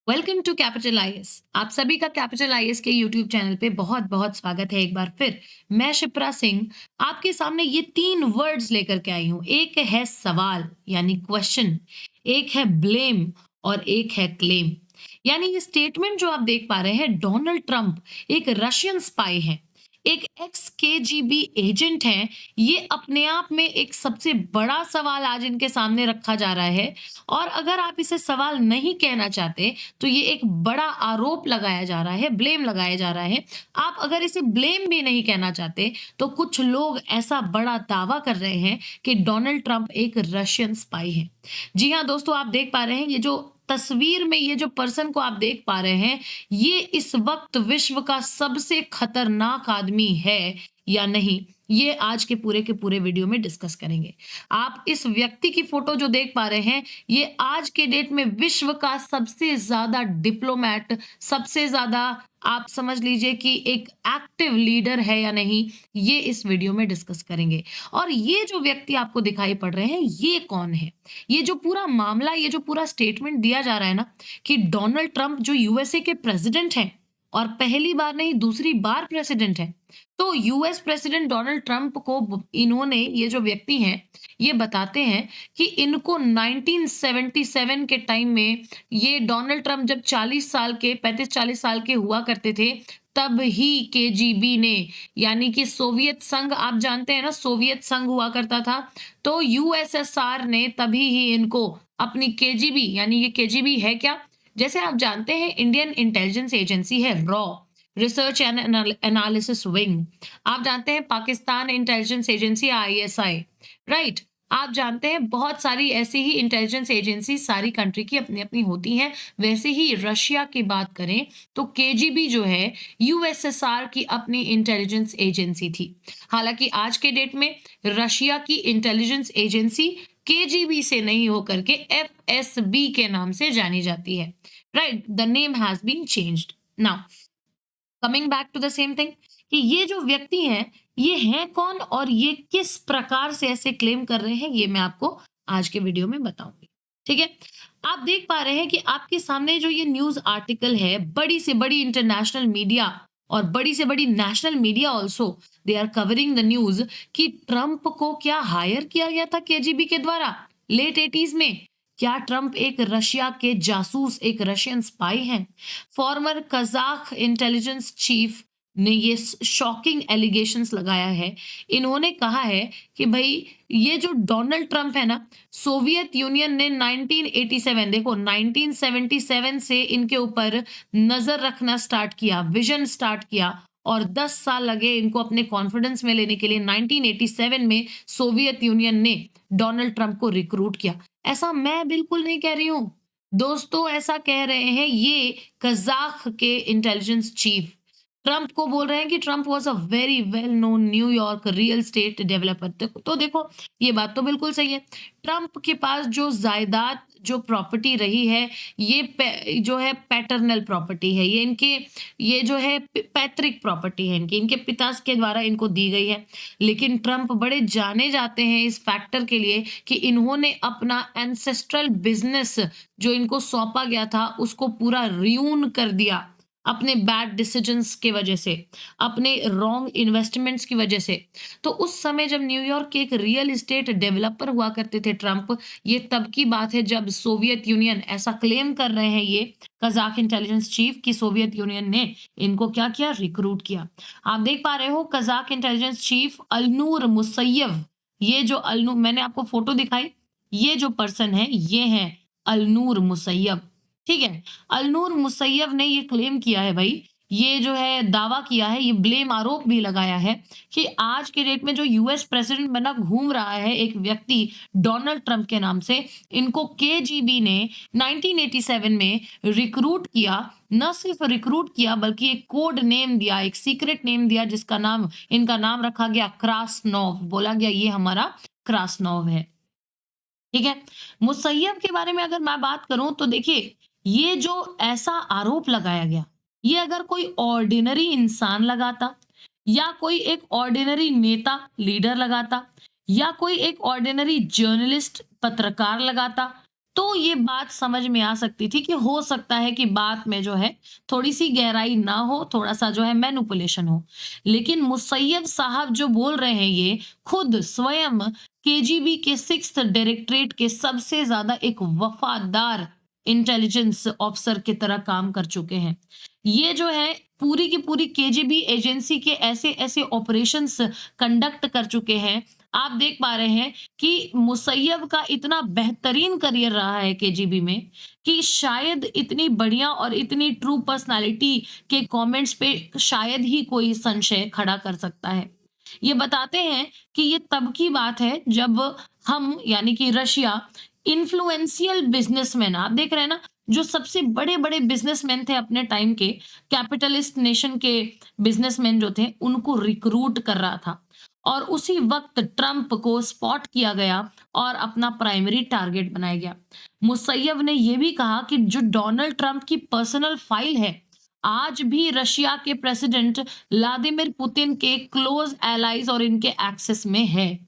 Welcome to capital IAS. आप सभी का कैपिटल आईएएस के यूट्यूब चैनल पे बहुत बहुत स्वागत है। एक बार फिर मैं शिप्रा सिंह आपके सामने ये तीन वर्ड्स लेकर के आई हूँ। एक है सवाल यानी क्वेश्चन, एक है ब्लेम और एक है क्लेम। यानी ये स्टेटमेंट जो आप देख पा रहे हैं, डोनाल्ड ट्रंप एक रशियन स्पाई है, एक एक्स केजीबी एजेंट हैं। ये अपने आप में एक सबसे बड़ा सवाल आज इनके सामने रखा जा रहा है। और अगर आप इसे सवाल नहीं कहना चाहते तो ये एक बड़ा आरोप लगाया जा रहा है, ब्लेम लगाया जा रहा है। आप अगर इसे ब्लेम भी नहीं कहना चाहते तो कुछ लोग ऐसा बड़ा दावा कर रहे हैं कि डोनाल्ड ट्रंप एक रशियन स्पाई है। जी हाँ दोस्तों, आप देख पा रहे हैं ये जो तस्वीर में ये जो पर्सन को आप देख पा रहे हैं, ये इस वक्त विश्व का सबसे खतरनाक आदमी है या नहीं, ये आज के पूरे वीडियो में डिस्कस करेंगे। आप इस व्यक्ति की फोटो जो देख पा रहे हैं, ये आज के डेट में विश्व का सबसे ज्यादा डिप्लोमैट, सबसे ज्यादा आप समझ लीजिए कि एक एक्टिव लीडर है या नहीं, ये इस वीडियो में डिस्कस करेंगे। और ये जो व्यक्ति आपको दिखाई पड़ रहे हैं, ये कौन है? ये जो पूरा मामला, ये जो पूरा स्टेटमेंट दिया जा रहा है ना कि डोनाल्ड ट्रंप जो यूएसए के प्रेसिडेंट हैं और पहली बार नहीं दूसरी बार प्रेसिडेंट है, तो यूएस प्रेसिडेंट डोनाल्ड ट्रंप को इन्होंने, ये जो व्यक्ति हैं, ये बताते हैं कि इनको 1977 के टाइम में, ये डोनाल्ड ट्रंप जब 40 साल के 35-40 साल के हुआ करते थे, तब ही केजीबी ने, यानी कि सोवियत संघ, आप जानते हैं ना सोवियत संघ हुआ करता था, तो यूएसएसआर ने तभी ही इनको अपनी केजीबी, यानी ये केजीबी है क्या, जैसे आप जानते हैं इंडियन इंटेलिजेंस एजेंसी है raw, research and analysis wing. आप जानते हैं Pakistan intelligence agency ISI, right. आप जानते हैं बहुत सारी ऐसी ही इंटेलिजेंस एजेंसी सारी कंट्री की अपनी अपनी होती हैं। वैसे ही रशिया की बात करें तो केजीबी जो है यूएसएसआर की अपनी इंटेलिजेंस एजेंसी थी। हालांकि आज के डेट में रशिया की इंटेलिजेंस एजेंसी केजीबी से नहीं होकर के एफएसबी के नाम से जानी जाती है, right. The name has been changed. Now coming back to the same thing, कि ये जो व्यक्ति हैं, ये हैं कौन और ये किस प्रकार से ऐसे क्लेम कर रहे हैं, ये मैं आपको आज के वीडियो में बताऊंगी। ठीक है, आप देख पा रहे हैं कि आपके सामने जो ये न्यूज आर्टिकल है, बड़ी से बड़ी इंटरनेशनल मीडिया और बड़ी से बड़ी national media also, they are covering the news कि ट्रंप को क्या हायर किया गया था केजीबी के द्वारा लेट 80s में। क्या ट्रंप एक रशिया के जासूस, एक रशियन स्पाई हैं? फॉर्मर कजाक इंटेलिजेंस चीफ ने ये शॉकिंग एलिगेशंस लगाया है। इन्होंने कहा है कि भाई ये जो डोनाल्ड ट्रंप है ना, सोवियत यूनियन ने 1987, देखो 1977 से इनके ऊपर नजर रखना स्टार्ट किया, विजन स्टार्ट किया, और 10 साल लगे इनको अपने कॉन्फिडेंस में लेने के लिए। 1987 में सोवियत यूनियन ने डोनाल्ड ट्रंप को रिक्रूट किया। ऐसा मैं बिल्कुल नहीं कह रही हूं दोस्तों, ऐसा कह रहे हैं ये कजाक के इंटेलिजेंस चीफ। ट्रंप को बोल रहे हैं कि Trump was a very well known New York real estate developer. तो देखो, ये बात तो बिल्कुल सही है। ट्रंप के पास जो जायदाद, जो प्रॉपर्टी रही है, ये जो है पैटर्नल प्रॉपर्टी है, ये इनके, ये जो है पैतृक प्रॉपर्टी है इनकी, इनके पिता के द्वारा इनको दी गई है। लेकिन ट्रंप बड़े जाने जाते हैं इस फैक्टर के लिए कि इन्होंने अपना एंसेस्ट्रल बिजनेस जो इनको सौंपा गया था उसको पूरा रियून कर दिया अपने बैड डिसीजंस की वजह से, अपने रॉन्ग इन्वेस्टमेंट्स की वजह से। तो उस समय जब न्यूयॉर्क के एक रियल एस्टेट डेवलपर हुआ करते थे ट्रंप, ये तब की बात है जब सोवियत यूनियन, ऐसा क्लेम कर रहे हैं ये कजाक इंटेलिजेंस चीफ, की सोवियत यूनियन ने इनको क्या किया, रिक्रूट किया। आप देख पा रहे हो कजाक इंटेलिजेंस चीफ अल्नूर मुसैयव, ये जो अल्नूर, मैंने आपको फोटो दिखाई, ये जो पर्सन है ये है अल्नूर मुसैयव। ठीक है, अलनूर मुसैयब ने ये क्लेम किया है भाई, ये जो है दावा किया है, ये ब्लेम आरोप भी लगाया है कि आज के डेट में जो यूएस प्रेसिडेंट बना घूम रहा है एक व्यक्ति डोनाल्ड ट्रंप के नाम से, इनको केजीबी ने 1987 में रिक्रूट किया। न सिर्फ रिक्रूट किया बल्कि एक कोड नेम दिया, एक सीक्रेट नेम दिया, जिसका नाम, इनका नाम रखा गया क्रासनोव। बोला गया ये हमारा क्रासनोव है। ठीक है, मुसैयब के बारे में अगर मैं बात करूं तो देखिए, ये जो ऐसा आरोप लगाया गया, ये अगर कोई ऑर्डिनरी इंसान लगाता, या कोई एक ऑर्डिनरी नेता लीडर लगाता, या कोई एक ऑर्डिनरी जर्नलिस्ट पत्रकार लगाता, तो ये बात समझ में आ सकती थी कि हो सकता है कि बात में जो है थोड़ी-सी गहराई ना हो, थोड़ा-सा जो है मैनिपुलेशन हो। लेकिन मुसैय्यद साहब जो बोल रहे हैं ये खुद स्वयं केजीबी के 6th डायरेक्टरेट के सबसे ज़्यादा एक वफ़ादार इंटेलिजेंस ऑफिसर की तरह काम कर चुके हैं। ये जो है पूरी की पूरी केजीबी एजेंसी के ऐसे-ऐसे ऑपरेशंस कंडक्ट कर चुके हैं। आप देख पा रहे हैं कि मुसैयब का इतना बेहतरीन करियर रहा है केजीबी में कि शायद इतनी बढ़िया और इतनी ट्रू पर्सनालिटी के कमेंट्स पे शायद ही कोई संशय खड़ा कर सकता है। ये बताते हैं कि ये तब की बात है जब हम यानी कि रशिया इन्फ्लुएंशियल बिजनेसमैन आप देख रहे हैं ना जो सबसे बड़े-बड़े बिजनेसमैन थे अपने टाइम के कैपिटलिस्ट नेशन के बिजनेसमैन जो थे उनको रिक्रूट कर रहा था। और उसी वक्त ट्रंप को स्पॉट किया गया और अपना प्राइमरी टारगेट बनाया गया। मुसैयब ने यह भी कहा कि जो डोनाल्ड ट्रंप की पर्सनल फाइल है, आज भी रशिया के प्रेसिडेंट व्लादिमीर पुतिन के क्लोज एलाइज और इनके एक्सेस में है।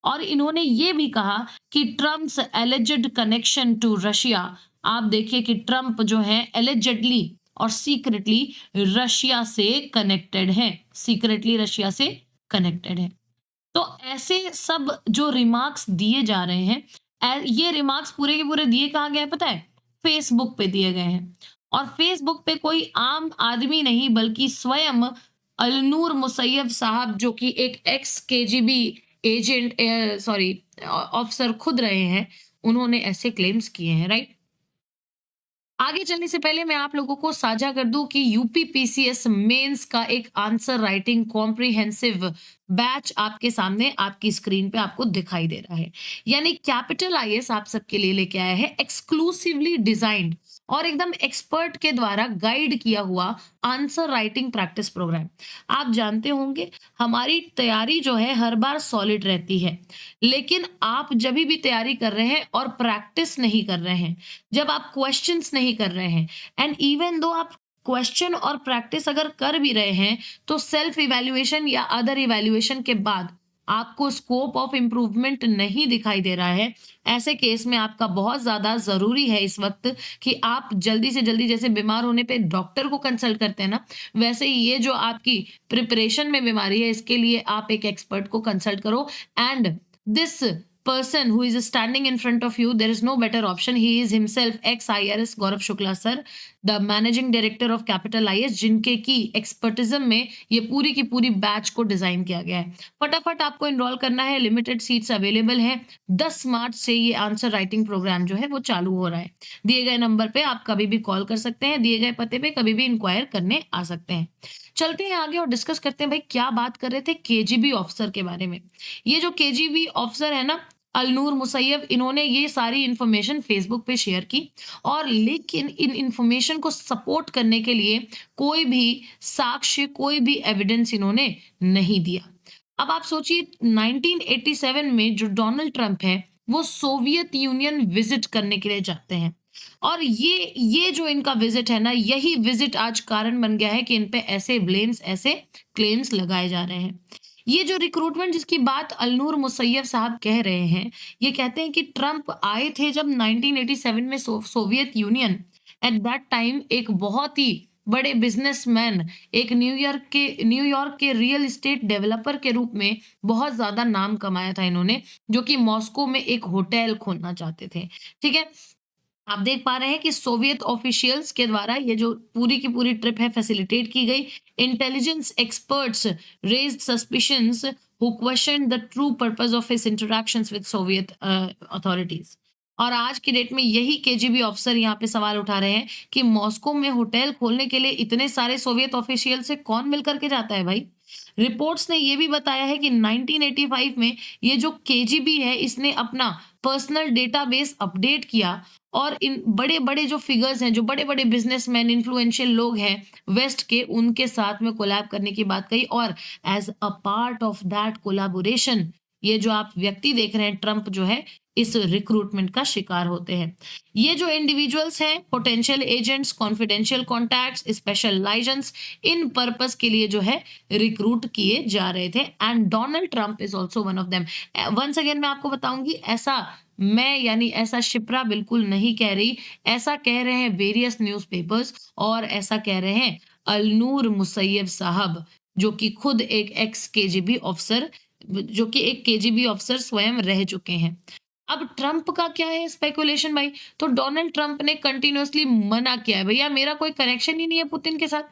और इन्होंने ये भी कहा कि Trump's alleged connection to Russia, आप देखिए कि ट्रंप जो है एलिजेडली और सीक्रेटली रशिया से कनेक्टेड है, सीक्रेटली रशिया से कनेक्टेड है। तो ऐसे सब जो रिमार्क्स दिए जा रहे हैं, ये रिमार्क्स पूरे के पूरे दिए कहाँ गए हैं पता है? फेसबुक पे दिए गए हैं। और फेसबुक पे कोई आम आदमी नहीं बल्कि स्वयं अलनूर मुसैयब साहब जो कि एक x KGB agent sorry officer खुद रहे हैं, उन्होंने ऐसे क्लेम्स किए हैं, राइट? आगे चलने से पहले मैं आप लोगों को साझा कर दूं कि यूपीपीसीएस मेंस का एक आंसर राइटिंग कॉम्प्रिहेंसिव बैच आपके सामने आपकी स्क्रीन पे आपको दिखाई दे रहा है। यानी कैपिटल आईएएस आप सबके लिए लेके आया है एक्सक्लूसिवली डिजाइन्ड और एकदम एक्सपर्ट के द्वारा गाइड किया हुआ आंसर राइटिंग प्रैक्टिस प्रोग्राम। आप जानते होंगे हमारी तैयारी जो है हर बार सॉलिड रहती है, लेकिन आप जब भी तैयारी कर रहे हैं और प्रैक्टिस नहीं कर रहे हैं, जब आप क्वेश्चंस नहीं कर रहे हैं एंड इवन दो आप क्वेश्चन और प्रैक्टिस अगर कर भी रहे हैं तो सेल्फ इवैल्यूएशन या अदर इवैल्यूएशन के बाद आपको स्कोप ऑफ इम्प्रूवमेंट नहीं दिखाई दे रहा है, ऐसे केस में आपका बहुत ज्यादा जरूरी है इस वक्त कि आप जल्दी से जल्दी, जैसे बीमार होने पे डॉक्टर को कंसल्ट करते हैं ना, वैसे ही ये जो आपकी प्रिपरेशन में बीमारी है इसके लिए आप एक एक्सपर्ट को कंसल्ट करो। And this person who is standing in front of you, there is no better option. He is himself ex IRS Gaurav Shukla sir, the managing director of Capital IS, जिनके की एक्सपर्टिज्म में ये पूरी की पूरी batch को design किया गया है। फटाफट आपको इनरोल करना है, लिमिटेड सीट्स अवेलेबल हैं। 10 मार्च से ये आंसर राइटिंग प्रोग्राम जो है वो चालू हो रहा है। दिए गए नंबर पे आप कभी भी कॉल कर सकते हैं, दिए गए पते पे कभी भी इंक्वायर करने आ सकते हैं। चलते हैं आगे और डिस्कस करते हैं भाई क्या बात कर रहे थे केजीबी ऑफिसर के बारे में। ये जो केजीबी ऑफिसर है ना अलनूर मुसैयब, इन्होंने ये सारी इंफॉर्मेशन फेसबुक पे शेयर की और लेकिन इन इंफॉर्मेशन को सपोर्ट करने के लिए कोई भी साक्ष्य, कोई भी एविडेंस इन्होंने नहीं दिया। अब आप सोचिए 1987 में जो डोनाल्ड ट्रंप है वो सोवियत यूनियन विजिट करने के लिए जाते हैं और ये जो इनका विजिट है ना, यही विजिट आज कारण बन गया है कि इन पे ऐसे ब्लेम्स, ऐसे क्लेम्स लगाए जा रहे हैं। ये जो रिक्रूटमेंट जिसकी बात अलनूर मुसैयब साहब कह रहे हैं, ये कहते हैं कि ट्रंप आए थे जब 1987 में Soviet union at that time एक बहुत ही बड़े बिजनेसमैन, एक न्यूयॉर्क के रियल एस्टेट डेवलपर के रूप में बहुत ज्यादा नाम कमाया था इन्होंने, जो कि मॉस्को में एक होटल खोलना चाहते थे। ठीक है, आप देख पा रहे हैं कि सोवियत ऑफिशियल्स के द्वारा ये जो पूरी की पूरी ट्रिप है फैसिलिटेट की गई। Intelligence experts raised suspicions who question the true purpose of his interactions with Soviet authorities. और आज की डेट में यही केजीबी ऑफिसर यहाँ पे सवाल उठा रहे हैं कि मॉस्को में होटल खोलने के लिए इतने सारे सोवियत ऑफिशियल से कौन मिल करके जाता है भाई। रिपोर्ट्स ने ये भी बताया है कि 1985 में ये जो केजीबी है इसने अपना पर्सनल डेटाबेस अपडेट किया और इन बड़े-बड़े जो फिगर्स हैं, जो बड़े-बड़े बिजनेसमैन, इन्फ्लुएंशियल लोग हैं वेस्ट के, उनके साथ में कोलैब करने की बात कही। और as a part of that collaboration ये जो आप व्यक्ति देख रहे हैं ट्रंप जो है इस रिक्रूटमेंट का शिकार होते हैं। ये जो इंडिविजुअल्स हैं potential agents, confidential contacts, special licence, इन पर्पस के लिए जो है रिक्रूट किए जा रहे थे and Donald Trump is also one of them. Once again मैं आपको बताऊंगी ऐसा मैं यानी ऐसा शिप्रा बिल्कुल नहीं कह रही, ऐसा कह रहे हैं वेरियस न्यूज़पेपर्स और ऐसा कह रहे हैं अलनूर मुसैयब साहब, जो कि खुद एक एक्स केजीबी ऑफिसर जो कि एक केजीबी ऑफिसर स्वयं रह चुके हैं। अब ट्रंप का क्या है स्पेकुलेशन भाई? तो डोनाल्ड ट्रंप ने कंटिन्यूअसली मना किया है, भैया मेरा कोई कनेक्शन ही नहीं है पुतिन के साथ।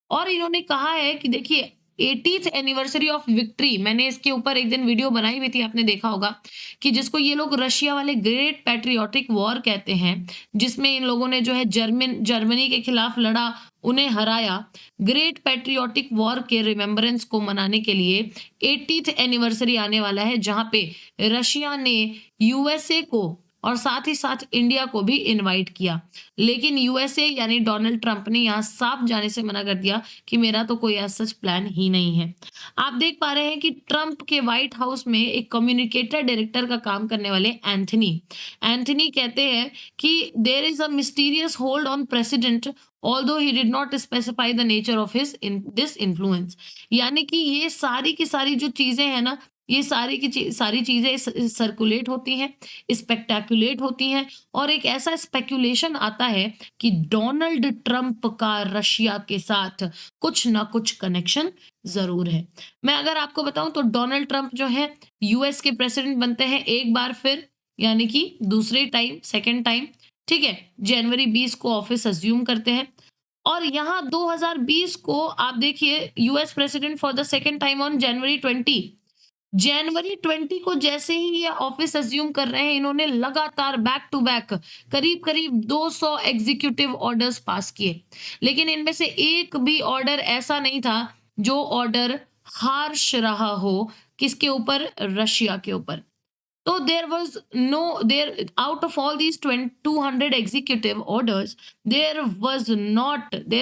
और इन्होंने कहा है कि देखिए 80th एनिवर्सरी ऑफ विक्ट्री, मैंने इसके ऊपर एक दिन वीडियो बनाई हुई थी, आपने देखा होगा, कि जिसको ये लोग रशिया वाले ग्रेट पैट्रियोटिक वॉर कहते हैं, जिसमें इन लोगों ने जो है जर्मनी के खिलाफ लड़ा, उन्हें हराया। ग्रेट पैट्रियोटिक वॉर के रिमेम्बरेंस को मनाने के लिए 80th एनिवर्सरी आने वाला है, जहां पे रशिया ने यूएसए को और साथ ही साथ इंडिया को भी इनवाइट किया। लेकिन यूएसए यानी डोनाल्ड ट्रंप ने यहाँ साफ जाने से मना कर दिया कि मेरा तो कोई ऐसा सच प्लान ही नहीं है। आप देख पा रहे हैं कि ट्रंप के व्हाइट हाउस में एक कम्युनिकेटर डायरेक्टर का काम करने वाले एंथनी एंथनी कहते हैं कि there is a mysterious hold on president although he did not specify the nature of his in this influence. यानी कि ये सारी की सारी जो चीजें हैं ना, ये सारी चीजें सर्कुलेट होती हैं, स्पेक्टेकुलेट होती हैं, और एक ऐसा स्पेकुलेशन आता है कि डोनाल्ड ट्रंप का रशिया के साथ कुछ ना कुछ कनेक्शन जरूर है। मैं अगर आपको बताऊं तो डोनाल्ड ट्रंप जो है यूएस के प्रेसिडेंट बनते हैं एक बार फिर, यानी कि दूसरे टाइम, सेकेंड टाइम, ठीक है, जनवरी 20 को ऑफिस अज्यूम करते हैं। और यहाँ 2020 को आप देखिए US president for the second time on January 20 को जैसे ही ये ऑफिस अज्यूम कर रहे हैं, इन्होंने लगातार बैक टू बैक करीब करीब 200 एग्जीक्यूटिव ऑर्डर्स पास किए। लेकिन इनमें से एक भी ऑर्डर ऐसा नहीं था जो ऑर्डर हार्श रहा हो, किसके ऊपर? रशिया के ऊपर। तो out of all these 200 executive orders, there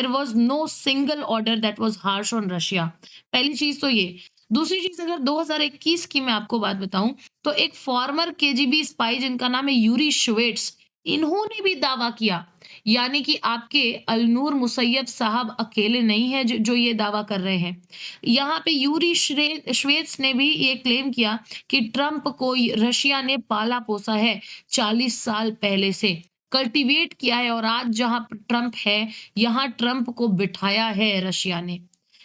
was no single order that was harsh on Russia। पहली चीज तो ये। दूसरी चीज, अगर 2021 की मैं आपको बात बताऊं, तो एक फॉर्मर केजीबी स्पाई जिनका नाम है यूरी श्वेट्स, इन्होंने भी दावा किया, यानी कि आपके अलनूर मुसैयब साहब अकेले नहीं है जो ये दावा कर रहे हैं। यहाँ पे यूरी श्वेट्स ने भी ये क्लेम किया कि ट्रंप को रशिया ने पाला पोसा है 40 साल पहले से, कल्टीवेट किया है, और आज जहां ट्रंप है, यहाँ ट्रंप को बिठाया है रशिया ने।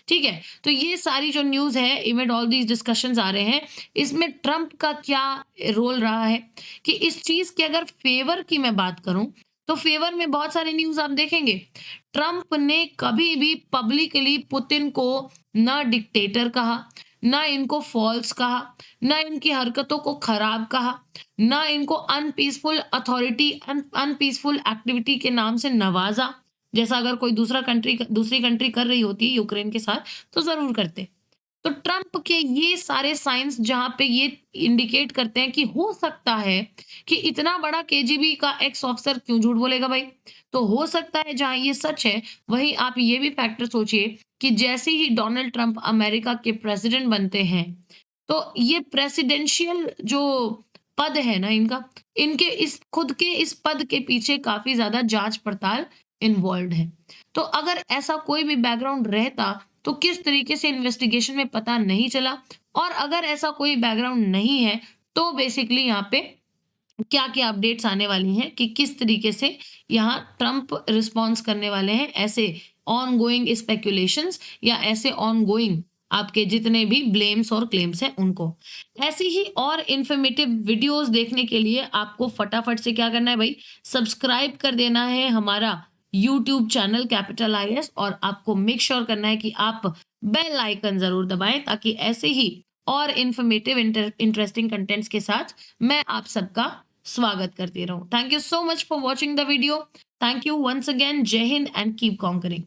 ठीक है, तो ये सारी जो न्यूज है, इमिड ऑल दीज डिस्कशंस आ रहे हैं, इसमें ट्रंप का क्या रोल रहा है कि इस चीज के अगर फेवर की मैं बात करूं, तो फेवर में बहुत सारे न्यूज आप देखेंगे। ट्रंप ने कभी भी पब्लिकली पुतिन को ना डिक्टेटर कहा, ना इनको फॉल्स कहा, ना इनकी हरकतों को खराब कहा, ना इनको अनपीसफुल अथॉरिटी, अनपीसफुल एक्टिविटी के नाम से नवाजा, जैसा अगर कोई दूसरी कंट्री कर रही होती है यूक्रेन के साथ, तो जरूर करते। तो ट्रंप के ये सारे साइंस जहां पे ये इंडिकेट करते हैं कि हो सकता है कि इतना बड़ा केजीबी का एक्स ऑफिसर क्यों झूठ बोलेगा भाई। तो हो सकता है जहां ये सच है, वहीं आप ये भी फैक्टर सोचिए कि जैसे ही डोनाल्ड ट्रंप अमेरिका के प्रेसिडेंट बनते हैं, तो ये प्रेसिडेंशियल जो पद है ना इनका, इनके इस खुद के इस पद के पीछे काफी ज्यादा जांच पड़ताल इन्वॉल्व है। तो अगर ऐसा कोई भी बैकग्राउंड रहता, तो किस तरीके से इन्वेस्टिगेशन में पता नहीं चला, और अगर ऐसा कोई बैकग्राउंड नहीं है, तो बेसिकली यहाँ पे क्या क्या अपडेट्स आने वाली हैं कि किस तरीके से यहाँ ट्रंप रिस्पॉन्स करने वाले हैं ऐसे ऑन गोइंग स्पेकुलेशंस, या ऐसे ऑन गोइंग आपके जितने भी ब्लेम्स और क्लेम्स हैं उनको। ऐसी ही और इंफॉर्मेटिव वीडियोस देखने के लिए आपको फटाफट से क्या करना है भाई, सब्सक्राइब कर देना है हमारा यूट्यूब चैनल कैपिटल आईएएस, और आपको मेक श्योर करना है कि आप बेल आइकन जरूर दबाएं, ताकि ऐसे ही और इंफॉर्मेटिव इंटरेस्टिंग कंटेंट्स के साथ मैं आप सबका स्वागत करती रहूं। Thank you so much for watching the video. Thank you once again. Jai Hind and keep conquering.